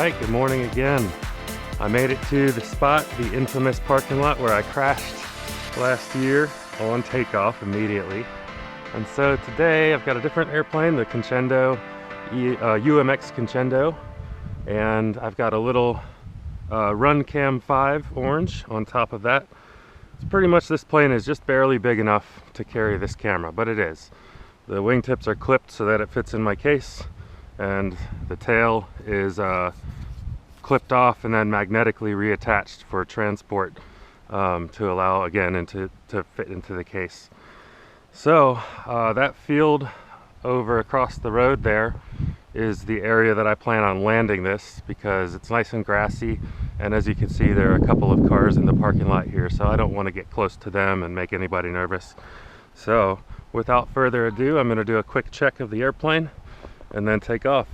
Alright, good morning again. I made it to the spot, the infamous parking lot where I crashed last year on takeoff immediately. And so today I've got a different airplane, the Conscendo, UMX Conscendo, and I've got a little Run Cam 5 orange on top of that. It's pretty much, this plane is just barely big enough to carry this camera, but it is. The wingtips are clipped so that it fits in my case, and the tail is clipped off and then magnetically reattached for transport to allow again to fit into the case. So that field over across the road there is the area that I plan on landing this, because it's nice and grassy, and as you can see there are a couple of cars in the parking lot here, so I don't want to get close to them and make anybody nervous. So without further ado, I'm going to do a quick check of the airplane and then take off.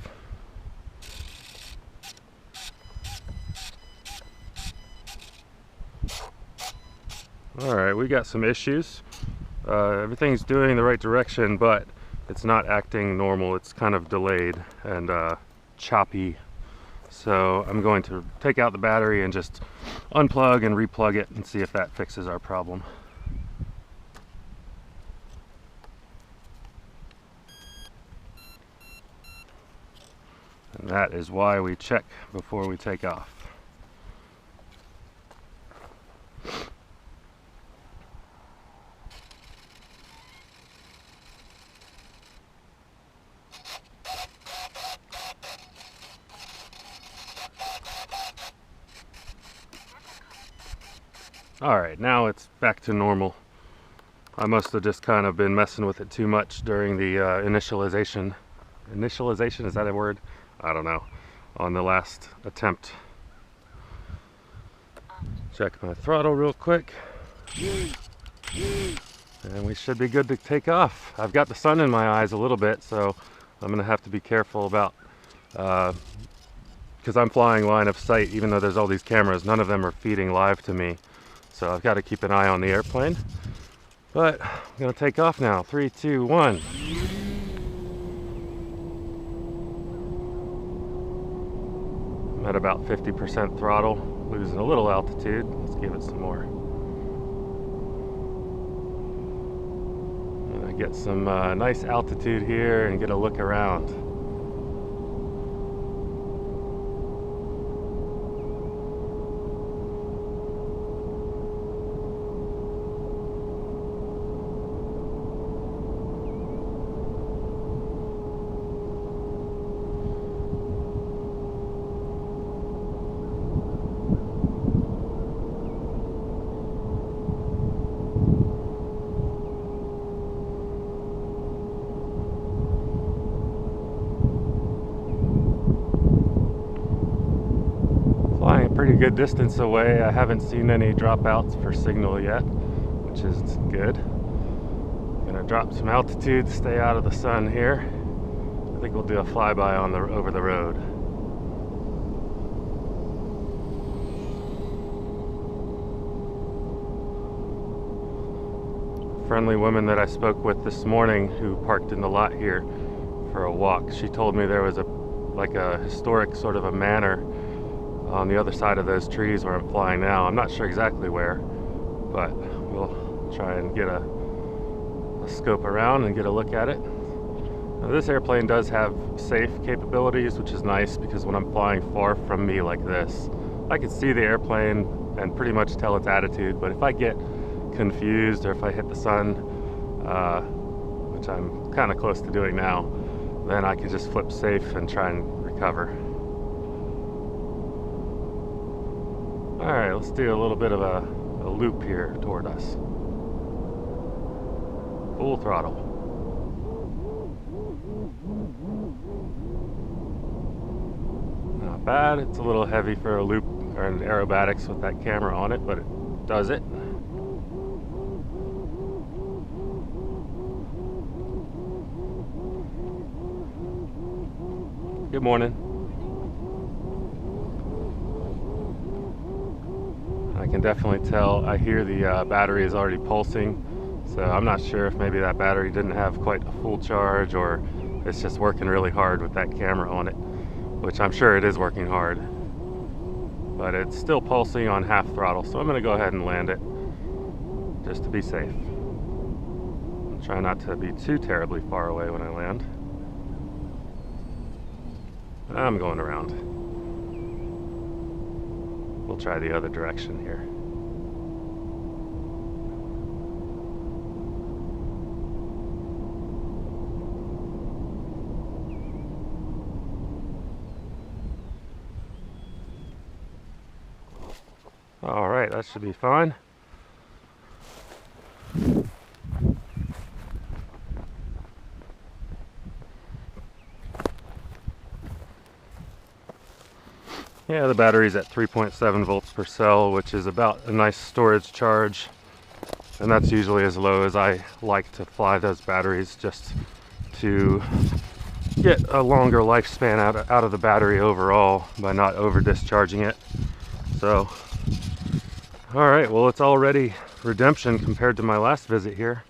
Alright, we got some issues. Everything's doing the right direction, but it's not acting normal. It's kind of delayed and choppy. So I'm going to take out the battery and just unplug and replug it and see if that fixes our problem. And that is why we check before we take off. Alright, now it's back to normal. I must have just kind of been messing with it too much during the initialization. Initialization, is that a word? I don't know. On the last attempt. Check my throttle real quick. And we should be good to take off. I've got the sun in my eyes a little bit, so I'm going to have to be careful about, because I'm flying line of sight, even though there's all these cameras, none of them are feeding live to me. So I've got to keep an eye on the airplane. But I'm going to take off now. 3, 2, 1. I'm at about 50% throttle, losing a little altitude. Let's give it some more. I'm going to get some nice altitude here and get a look around. Pretty good distance away. I haven't seen any dropouts for signal yet, which is good. Gonna drop some altitude, stay out of the sun here. I think we'll do a flyby on over the road. Friendly woman that I spoke with this morning who parked in the lot here for a walk, she told me there was like a historic sort of a manor on the other side of those trees where I'm flying now. I'm not sure exactly where, but we'll try and get a scope around and get a look at it. Now, this airplane does have safe capabilities, which is nice, because when I'm flying far from me like this, I can see the airplane and pretty much tell its attitude, but if I get confused or if I hit the sun, which I'm kind of close to doing now, then I can just flip safe and try and recover. Alright, let's do a little bit of a loop here toward us. Full throttle. Not bad. It's a little heavy for a loop or an aerobatics with that camera on it, but it does it. Good morning. I can definitely tell, I hear the battery is already pulsing, so I'm not sure if maybe that battery didn't have quite a full charge or it's just working really hard with that camera on it. which I'm sure it is working hard, but it's still pulsing on half throttle, so I'm going to go ahead and land it just to be safe. Try not to be too terribly far away when I land. I'm going around. We'll try the other direction here. All right, that should be fine. Yeah, the battery's at 3.7 volts per cell, which is about a nice storage charge. And that's usually as low as I like to fly those batteries, just to get a longer lifespan out of the battery overall by not over discharging it. So, all right, well, it's already redemption compared to my last visit here.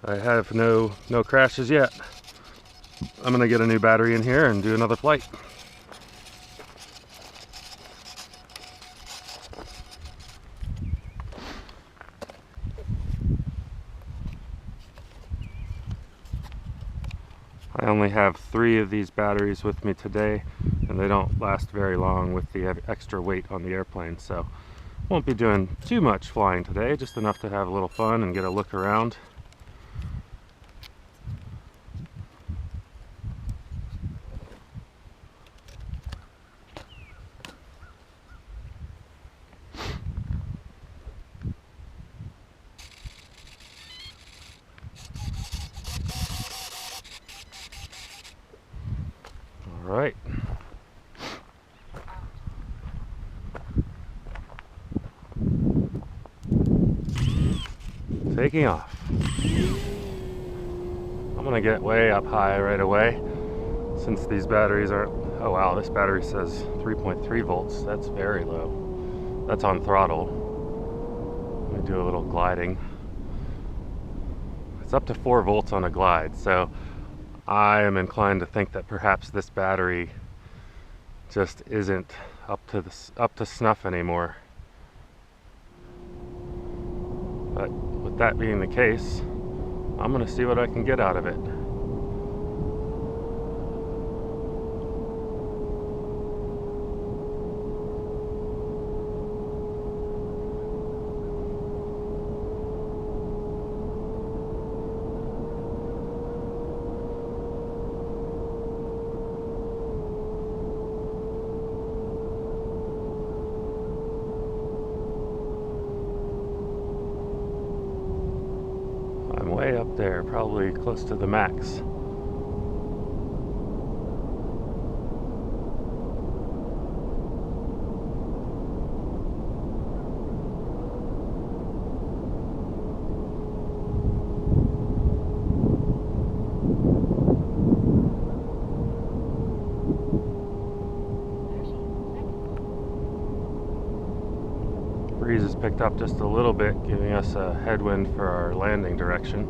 I have no crashes yet. I'm gonna get a new battery in here and do another flight. I only have 3 of these batteries with me today, and they don't last very long with the extra weight on the airplane, so won't be doing too much flying today, just enough to have a little fun and get a look around. All right. Taking off. I'm gonna get way up high right away since these batteries aren't. Oh wow, this battery says 3.3 volts. That's very low. That's on throttle. Let me do a little gliding. It's up to 4 volts on a glide, so I am inclined to think that perhaps this battery just isn't up to snuff anymore. But with that being the case, I'm going to see what I can get out of it. I'm way up there, probably close to the max. Breeze has picked up just a little bit, giving us a headwind for our landing direction.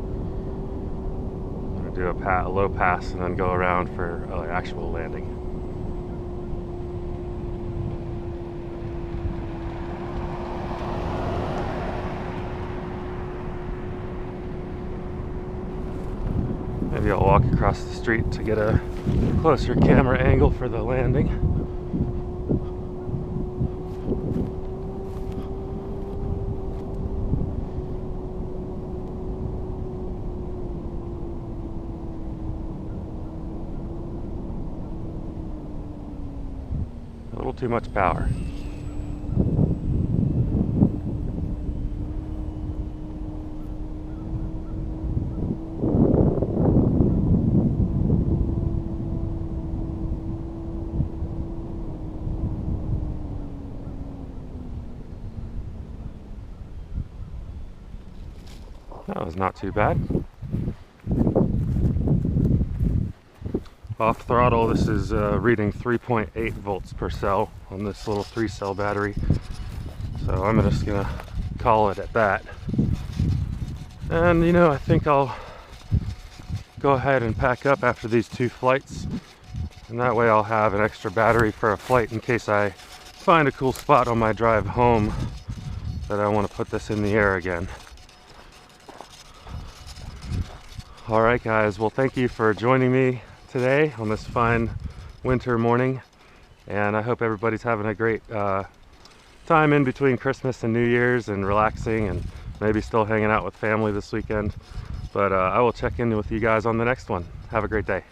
I'm going to do a low pass and then go around for actual landing. Maybe I'll walk across the street to get a closer camera angle for the landing. A little too much power. That was not too bad. Off throttle, this is reading 3.8 volts per cell on this little 3-cell battery. So I'm just gonna call it at that. And you know, I think I'll go ahead and pack up after these 2 flights. And that way I'll have an extra battery for a flight in case I find a cool spot on my drive home that I want to put this in the air again. Alright guys, well thank you for joining me today on this fine winter morning, and I hope everybody's having a great time in between Christmas and New Year's and relaxing and maybe still hanging out with family this weekend. But I will check in with you guys on the next one. Have a great day.